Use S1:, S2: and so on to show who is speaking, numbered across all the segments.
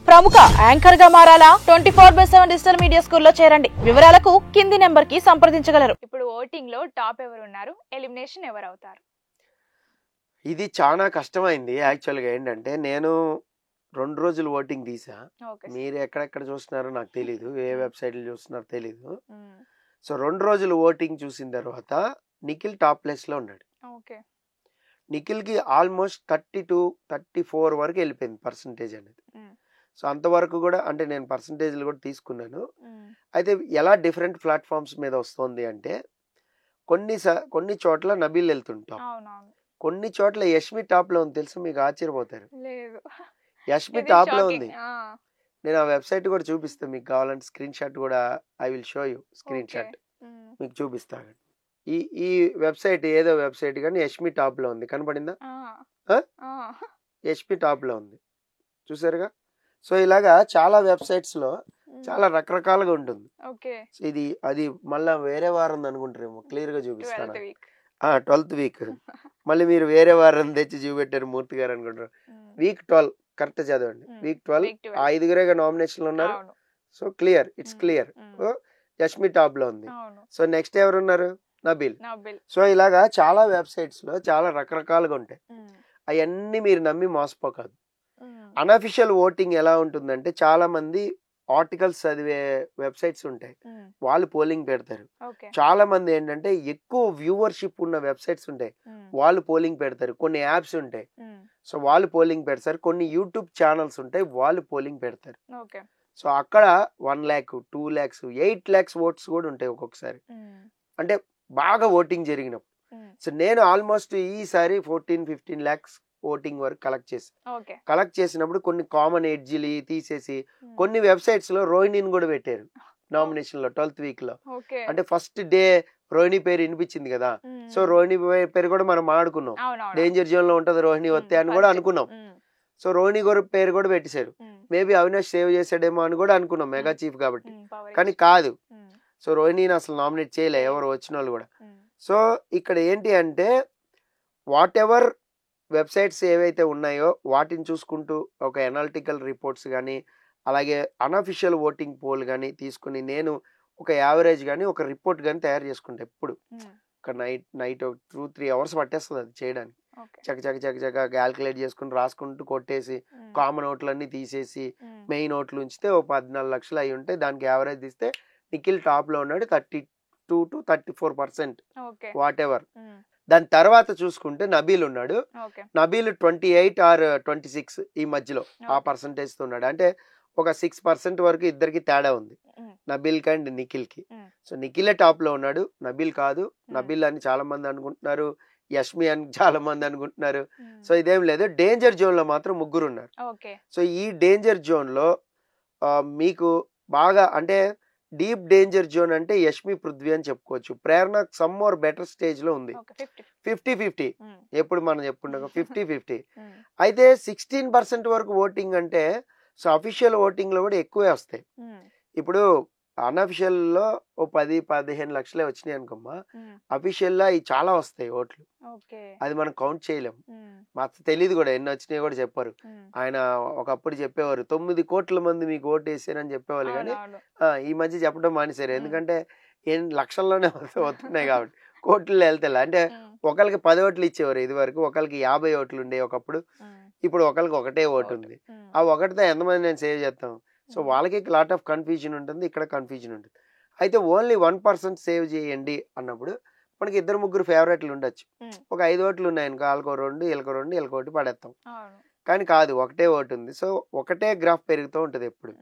S1: ప్రముఖ యాంకర్ గా మారాలా 24/7 digital media స్కూల్లో చేరండి. వివరాలకు కింది నెంబర్ కి సంప్రదించగలరు.
S2: ఇప్పుడు ఓటింగ్ లో టాప్ ఎవరు ఉన్నారు, ఎలిమినేషన్ ఎవరు అవుతారు?
S3: ఇది చాలా కష్టమైంది. యాక్చువల్గా ఏంటంటే నేను 2 రోజులు ఓటింగ్ తీసా. మీరు ఎక్కడెక్కడ చూస్తున్నారో నాకు తెలీదు, ఏ వెబ్సైట్లు చూస్తున్నారో తెలీదు. సో 2 రోజులు ఓటింగ్ చూసిన తర్వాత నిఖిల్ టాప్ ప్లేస్ లో ఉన్నాడు. నిఖిల్ కి ఆల్మోస్ట్ 32-34 వరకు వెళ్ళిపోయింది పర్సంటేజ్ అనేది. సో అంతవరకు కూడా అంటే నేను పర్సంటేజ్లు కూడా తీసుకున్నాను. అయితే ఎలా డిఫరెంట్ ప్లాట్ఫామ్స్ మీద వస్తుంది అంటే కొన్ని చోట్ల నబీల్ వెళ్తుంటాం, కొన్ని చోట్ల యష్మి టాప్ లో ఉంది. తెలుసు, మీకు ఆశ్చర్యపోతారు. యష్మి టాప్ లో ఉంది. నేను ఆ వెబ్సైట్ కూడా చూపిస్తాను మీకు కావాలంటే. స్క్రీన్ షాట్ కూడా I will show you. Screen shot మీకు చూపిస్తాను. ఈ వెబ్సైట్ ఏదో వెబ్సైట్ కానీ యష్మి టాప్ లో ఉంది. కనపడిందా? యష్మి టాప్ లో ఉంది, చూసారుగా. సో ఇలాగా చాలా వెబ్సైట్స్ లో చాలా రకరకాలుగా ఉంటుంది. ఇది అది మళ్ళా వేరే వారం అనుకుంటారేమో, క్లియర్ గా చూపిస్తాను. 12th వీక్ మళ్ళీ మీరు వేరే వారం తెచ్చి చూపెట్టారు మూర్తి గారు అనుకుంటారు. వీక్ 12 కరెక్ట్ చదవండి. వీక్ 12 5గురేగా నామినేషన్లు ఉన్నారు. So clear, it's clear. Yashmi top లో ఉంది. సో నెక్స్ట్ ఎవరున్నారు? నబీల్. సో ఇలాగా చాలా వెబ్సైట్స్ లో చాలా రకరకాలుగా ఉంటాయి. అవన్నీ మీరు నమ్మి మోసపోకాదు. అన్అఫిషియల్ ఓటింగ్ ఎలా ఉంటుందంటే చాలా మంది ఆర్టికల్స్ చదివే వెబ్సైట్స్ ఉంటాయి, వాళ్ళు పోలింగ్ పెడతారు. చాలా మంది ఏంటంటే ఎక్కువ వ్యూవర్షిప్ ఉన్న వెబ్సైట్స్ ఉంటాయి, వాళ్ళు పోలింగ్ పెడతారు. కొన్ని యాప్స్ ఉంటాయి, సో వాళ్ళు పోలింగ్ పెడతారు. కొన్ని యూట్యూబ్ ఛానల్స్ ఉంటాయి, వాళ్ళు పోలింగ్ పెడతారు. సో అక్కడ 1 lakh 2 lakhs 8 lakhs ఓట్స్ కూడా ఉంటాయి ఒక్కొక్కసారి, అంటే బాగా ఓటింగ్ జరిగినప్పుడు. సో నేను ఆల్మోస్ట్ ఈసారి 14-15 lakhs ఓటింగ్ వరకు కలెక్ట్ చేసినప్పుడు కొన్ని కామన్ ఎడ్జిలు తీసేసి కొన్ని వెబ్సైట్స్ లో రోహిణిని కూడా పెట్టారు నామినేషన్ లో 12th వీక్ లో. అంటే ఫస్ట్ డే రోహిణి పేరు వినిపించింది కదా, సో రోహిణి పేరు కూడా మనం ఆడుకున్నాం. డేంజర్ జోన్ లో ఉంటది రోహిణి వస్తే అని కూడా అనుకున్నాం. సో రోహిణి గారు పేరు కూడా పెట్టేశారు. మేబీ అవినాష్ సేవ్ చేసాడేమో అని కూడా అనుకున్నాం, మెగా చీఫ్ కాబట్టి. కానీ కాదు, సో రోహిణిని అసలు నామినేట్ చేయలే ఎవరు వచ్చిన వాళ్ళు కూడా. సో ఇక్కడ ఏంటి అంటే వాట్ ఎవర్ వెబ్సైట్స్ ఏవైతే ఉన్నాయో వాటిని చూసుకుంటూ ఒక ఎనాలిటికల్ రిపోర్ట్స్ కానీ అలాగే అన్అఫిషియల్ ఓటింగ్ పోల్ కానీ తీసుకుని నేను ఒక యావరేజ్ కానీ ఒక రిపోర్ట్ కానీ తయారు చేసుకుంటా. ఎప్పుడు ఒక నైట్ 2-3 hours పట్టేస్తుంది అది చేయడానికి. చక్క క్యాల్కులేట్ చేసుకుని రాసుకుంటూ కొట్టేసి కామన్ ఓట్లన్నీ తీసేసి మెయిన్ ఓట్లు ఉంచితే ఓ 14 లక్షలు అయి ఉంటాయి. దానికి యావరేజ్ తీస్తే నిఖిల్ టాప్ లో ఉన్నాడు 32-34%, వాట్ ఎవర్. దాని తర్వాత చూసుకుంటే నబీల్ ఉన్నాడు. నబీల్ 28 or 26 ఈ మధ్యలో ఆ పర్సంటేజ్ తో ఉన్నాడు. అంటే ఒక 6% వరకు ఇద్దరికి తేడా ఉంది, నబీల్ కి అండ్ నిఖిల్ కి. సో నిఖిలే టాప్ లో ఉన్నాడు, నబీల్ కాదు. నబీల్ అని చాలా మంది అనుకుంటున్నారు, యష్మి అని చాలా మంది అనుకుంటున్నారు. సో ఇదేం లేదు, డేంజర్ జోన్ లో మాత్రం 3 ఉన్నారు. సో ఈ డేంజర్ జోన్ లో మీకు బాగా అంటే డీప్ డేంజర్ జోన్ అంటే యష్మి, పృథ్వీ అని చెప్పుకోవచ్చు. ప్రేరణ సమ్ మోర్ బెటర్ స్టేజ్ లో ఉంది, 50-50. ఎప్పుడు మనం చెప్పుకున్నాం 50-50. అయితే 16% వరకు ఓటింగ్ అంటే సో అఫీషియల్ ఓటింగ్ లో కూడా ఎక్కువే వస్తాయి. ఇప్పుడు అన్అఫిషియల్ లో ఓ 10-15 లక్షలే వచ్చినాయి అనుకోమ్మా, అఫీషియల్ లో అవి చాలా వస్తాయి ఓట్లు. అది మనం కౌంట్ చేయలేము, మాకు తెలియదు కూడా ఎన్ని వచ్చినాయి కూడా చెప్పారు. ఆయన ఒకప్పుడు చెప్పేవారు 9 కోట్ల మంది మీకు ఓటు వేసారని చెప్పేవాళ్ళు, కానీ ఈ మధ్య చెప్పడం మానేశారు. ఎందుకంటే లక్షల్లోనే వస్తున్నాయి కాబట్టి కోట్లలో వెళ్తా. అంటే ఒకరికి 10 ఓట్లు ఇచ్చేవారు ఇది వరకు, ఒకరికి 50 ఓట్లు ఉండే ఒకప్పుడు. ఇప్పుడు ఒకరికి ఒకటే ఓటు ఉంది. ఆ ఒకటితో ఎంతమంది నేను సేవ్ చేస్తాం? సో వాళ్ళకి లాట్ ఆఫ్ కన్ఫ్యూజన్ ఉంటుంది, ఇక్కడ కన్ఫ్యూజన్ ఉంటుంది. అయితే ఓన్లీ 1% సేవ్ చేయండి అన్నప్పుడు మనకి 2-3 ఫేవరెట్లు ఉండొచ్చు. ఒక 5 ఓట్లు ఉన్నాయనుకో, వాళ్ళకో 2, వీళ్ళకో 2, వీళ్ళకో 1 పడేస్తాం. కానీ కాదు, ఒకటే ఓటు ఉంది. సో ఒకటే గ్రాఫ్ పెరుగుతూ ఉంటది ఎప్పుడు.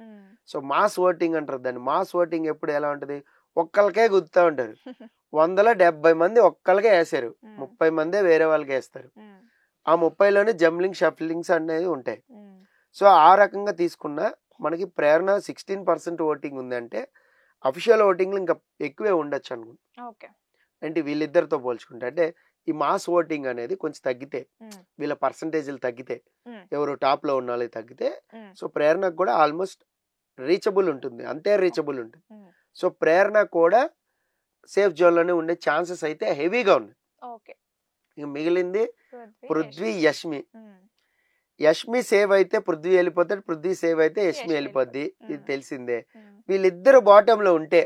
S3: సో మాస్ ఓటింగ్ అంటారు దాన్ని. మాస్ ఓటింగ్ ఎప్పుడు ఎలా ఉంటది, ఒక్కరికే గుర్తూ ఉంటారు. 170 మంది ఒక్కరికే వేసారు, 30 మందే వేరే వాళ్ళకి వేస్తారు. ఆ 30లోనే జంబ్లింగ్ షఫ్లింగ్స్ అనేది ఉంటాయి. సో ఆ రకంగా తీసుకున్న మనకి ప్రేరణ 16% ఓటింగ్ ఉంది అంటే అఫీషియల్ ఓటింగ్ ఇంకా ఎక్కువే ఉండొచ్చు అనుకుంటా. అంటే వీళ్ళిద్దరితో పోల్చుకుంటే అంటే ఈ మాస్ ఓటింగ్ అనేది కొంచెం తగ్గితే, వీళ్ళ పర్సంటేజ్లు తగ్గితే, ఎవరు టాప్ లో ఉన్న వాళ్ళు తగ్గితే, సో ప్రేరణకు కూడా ఆల్మోస్ట్ రీచబుల్ ఉంటుంది, అంతే రీచబుల్ ఉంటుంది. సో ప్రేరణ కూడా సేఫ్ జోన్ లోనే ఉండే ఛాన్సెస్ అయితే హెవీగా ఉన్నాయి. ఇక మిగిలింది పృథ్వీ, యష్మి. యష్మి సేవ్ అయితే పృథ్వీ వెళ్ళిపోతాడు, పృథ్వీ సేవ్ అయితే యష్మి
S2: యష్మి
S3: వెళ్ళిపోద్ది, ఇది
S2: వెళ్ళిపోద్ది.
S3: తెలిసిందే. వీళ్ళిద్దరు బాటమ్ లో ఉంటే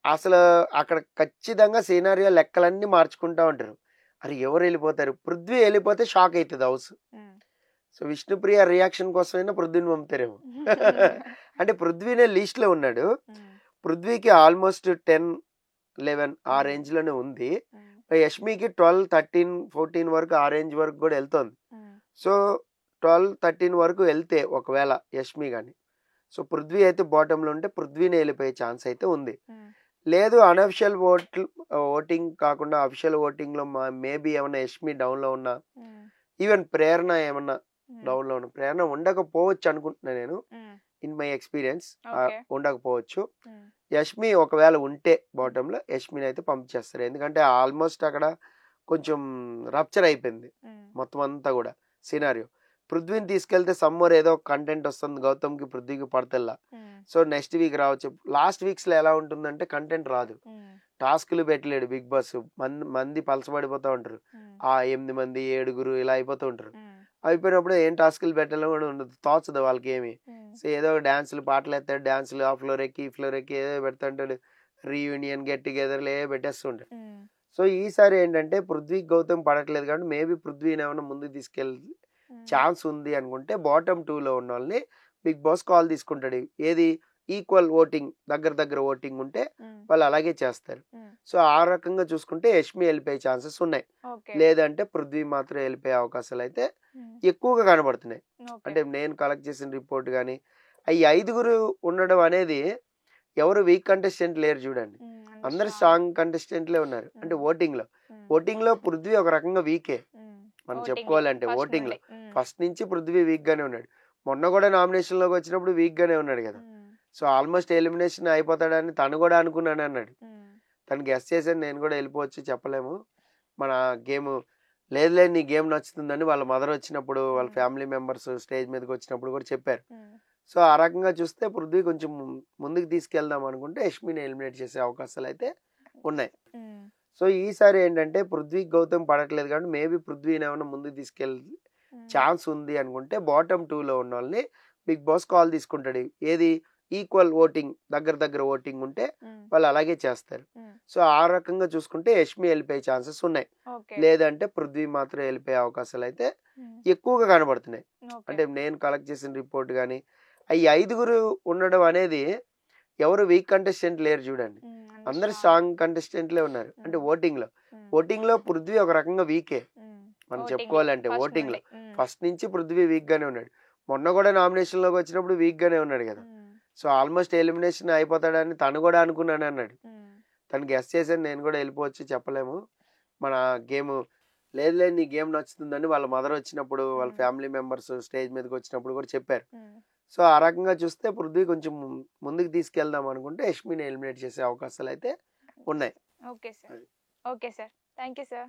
S3: అసలు అక్కడ ఖచ్చితంగా సినారియో లెక్కలన్నీ మార్చుకుంటా ఉంటారు. అరే ఎవరు వెళ్ళిపోతారు, పృథ్వీ వెళ్ళిపోతే షాక్ అవుతుంది హౌస్. సో విష్ణుప్రియ రియాక్షన్ కోసమైనా పృథ్వీని పంపుతారేమో. అంటే పృథ్వీనే లీస్ట్ లో ఉన్నాడు, పృథ్వీకి ఆల్మోస్ట్ 10-11 ఆ రేంజ్ లోనే ఉంది, యష్మికి 12-13-14 వరకు ఆ రేంజ్ వరకు కూడా వెళ్తోంది. సో 12-13 వరకు వెళ్తే ఒకవేళ యష్మి కానీ, సో పృథ్వీ అయితే బాటమ్ లో ఉంటే పృథ్వీని వెళ్ళిపోయే ఛాన్స్ అయితే ఉంది. లేదు అనఫిషియల్ ఓటింగ్ కాకుండా అఫిషియల్ ఓటింగ్ లో మేబీ ఏమన్నా యష్మి డౌన్ లో ఉన్నా, ఈవెన్ ప్రేరణ ఏమన్నా డౌన్ లో ఉన్నా, ప్రేరణ ఉండకపోవచ్చు అనుకుంటున్నా నేను, ఇన్ మై ఎక్స్పీరియన్స్ ఉండకపోవచ్చు. యష్మి ఒకవేళ ఉంటే బాటమ్ లో యష్మిని అయితే పంపించేస్తారు, ఎందుకంటే ఆల్మోస్ట్ అక్కడ కొంచెం రప్చర్ అయిపోయింది మొత్తం అంతా కూడా సినారియో. పృథ్వీని తీసుకెళ్తే సమ్మర్ ఏదో కంటెంట్ వస్తుంది గౌతమ్కి పృథ్వీకి పడతల్లా, సో నెక్స్ట్ వీక్ రావచ్చు. లాస్ట్ వీక్స్ లో ఎలా ఉంటుందంటే కంటెంట్ రాదు, టాస్క్లు పెట్టలేడు బిగ్ బాస్, మంది పలసబడిపోతూ ఉంటారు, ఆ 8 మంది 7 ఇలా అయిపోతూ ఉంటారు. అయిపోయినప్పుడు ఏం టాస్క్లు పెట్టాలని కూడా ఉండదు, తోచదు వాళ్ళకి ఏమి. సో ఏదో డాన్సులు పాటలు ఎత్తాడు, డాన్సులు ఆ ఫ్లోర్ ఎక్కి ఈ ఫ్లోర్ ఎక్కి ఏదో పెడతాంటాడు, రీయూనియన్ గెట్ టుగెదర్లు ఏ పెట్టేస్తుంటాడు. సో ఈసారి ఏంటంటే పృథ్వీ గౌతమ్ పడట్లేదు కాబట్టి మేబీ పృథ్వీని ఏమైనా ముందుకు తీసుకెళ్ళి ఛాన్స్ ఉంది అనుకుంటే బాటమ్ 2 లో ఉన్న వాళ్ళని బిగ్ బాస్ కాల్ తీసుకుంటాడు. ఏది ఈక్వల్ ఓటింగ్ దగ్గర ఓటింగ్ ఉంటే వాళ్ళు అలాగే చేస్తారు. సో ఆ రకంగా చూసుకుంటే యష్మి వెళ్ళిపోయే ఛాన్సెస్ ఉన్నాయి, లేదంటే పృథ్వీ మాత్రం వెళ్ళిపోయే అవకాశాలు అయితే ఎక్కువగా కనబడుతున్నాయి. అంటే నేను కలెక్ట్ చేసిన రిపోర్ట్ కానీ ఈ 5 ఉండడం అనేది, ఎవరు వీక్ కంటెస్టెంట్ లేరు చూడండి, అందరు స్ట్రాంగ్ కంటెస్టెంట్లే ఉన్నారు. అంటే ఓటింగ్ లో పృథ్వీ ఒక రకంగా వీకే మనం చెప్పుకోవాలంటే. ఓటింగ్ లో ఫస్ట్ నుంచి పృథ్వీ వీక్ గానే ఉన్నాడు, మొన్న కూడా నామినేషన్ లోకి వచ్చినప్పుడు వీక్ గానే ఉన్నాడు కదా. సో ఆల్మోస్ట్ ఎలిమినేషన్ అయిపోతాడని తను కూడా అనుకున్నాను అన్నాడు, తను గెస్ చేశాను, నేను కూడా వెళ్ళిపోవచ్చు చెప్పలేము, మన గేమ్ లేదు నీ గేమ్ నచ్చుతుందని వాళ్ళ మదర్ వచ్చినప్పుడు వాళ్ళ ఫ్యామిలీ మెంబర్స్ స్టేజ్ మీదకి వచ్చినప్పుడు కూడా చెప్పారు. సో ఆ రకంగా చూస్తే పృథ్వీ కొంచెం ముందుకు తీసుకెళ్దాం అనుకుంటే యష్మిని ఎలిమినేట్ చేసే అవకాశాలు అయితే ఉన్నాయి. సో ఈసారి ఏంటంటే పృథ్వీ గౌతమ్ పడట్లేదు కాబట్టి మేబీ పృథ్వీని ఏమైనా ముందుకు తీసుకెళ్ళి ఛాన్స్ ఉంది అనుకుంటే బాటమ్ 2 లో ఉన్న వాళ్ళని బిగ్ బాస్ కాల్ తీసుకుంటాడు. ఏది ఈక్వల్ ఓటింగ్ దగ్గర ఓటింగ్ ఉంటే వాళ్ళు అలాగే చేస్తారు. సో ఆ రకంగా చూసుకుంటే యష్మి వెళ్ళిపోయే ఛాన్సెస్ ఉన్నాయి, లేదంటే పృథ్వీ మాత్రం వెళ్ళిపోయే అవకాశాలు అయితే ఎక్కువగా కనబడుతున్నాయి. అంటే నేను కలెక్ట్ చేసిన రిపోర్ట్ కానీ ఈ 5 ఉండడం అనేది, ఎవరు వీక్ కంటెస్టెంట్ లేరు చూడండి, అందరు స్ట్రాంగ్ కంటెస్టెంట్లే ఉన్నారు. అంటే ఓటింగ్ లో పృథ్వీ ఒక రకంగా వీకే మనం చెప్పుకోవాలంటే. ఓటింగ్ లో ఫస్ట్ నుంచి పృథ్వీ వీక్ గానే ఉన్నాడు, మొన్న కూడా నామినేషన్ లోకి వచ్చినప్పుడు వీక్ గానే ఉన్నాడు కదా. సో ఆల్మోస్ట్ ఎలిమినేషన్ అయిపోతాడని తను కూడా అనుకున్నాను అన్నాడు, తను గెస్ చేశాను, నేను కూడా వెళ్ళిపోవచ్చు చెప్పలేము, మన గేమ్ లేదు నీ గేమ్ నచ్చుతుందని వాళ్ళ మదర్ వచ్చినప్పుడు వాళ్ళ ఫ్యామిలీ మెంబర్స్ స్టేజ్ మీదకి వచ్చినప్పుడు కూడా చెప్పారు. సో ఆ రకంగా చూస్తే పృథ్వీ కొంచెం ముందుకు తీసుకెళ్దాం అనుకుంటే యష్మిని ఎలిమినేట్ చేసే అవకాశాలు అయితే ఉన్నాయి.
S2: Okay sir, thank you sir.